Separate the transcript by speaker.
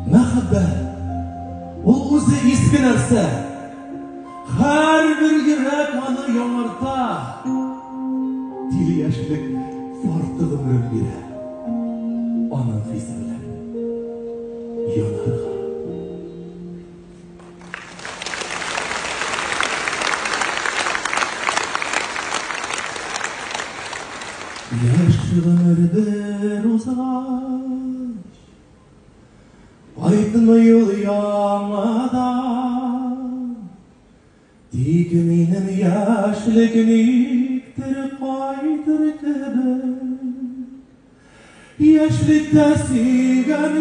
Speaker 1: Мәхәббәт ул үзе иске нәрсә. Һәрбер йөрәк аны яңарта. Тиле яшьлек ярты гомерен бирә. Аның хисе белән янарга. Яшь гомердер узгач, Айтмый ул яңадан, тик минем яшьлек никтер кайтыр кебек. Яшьлектә сөйгән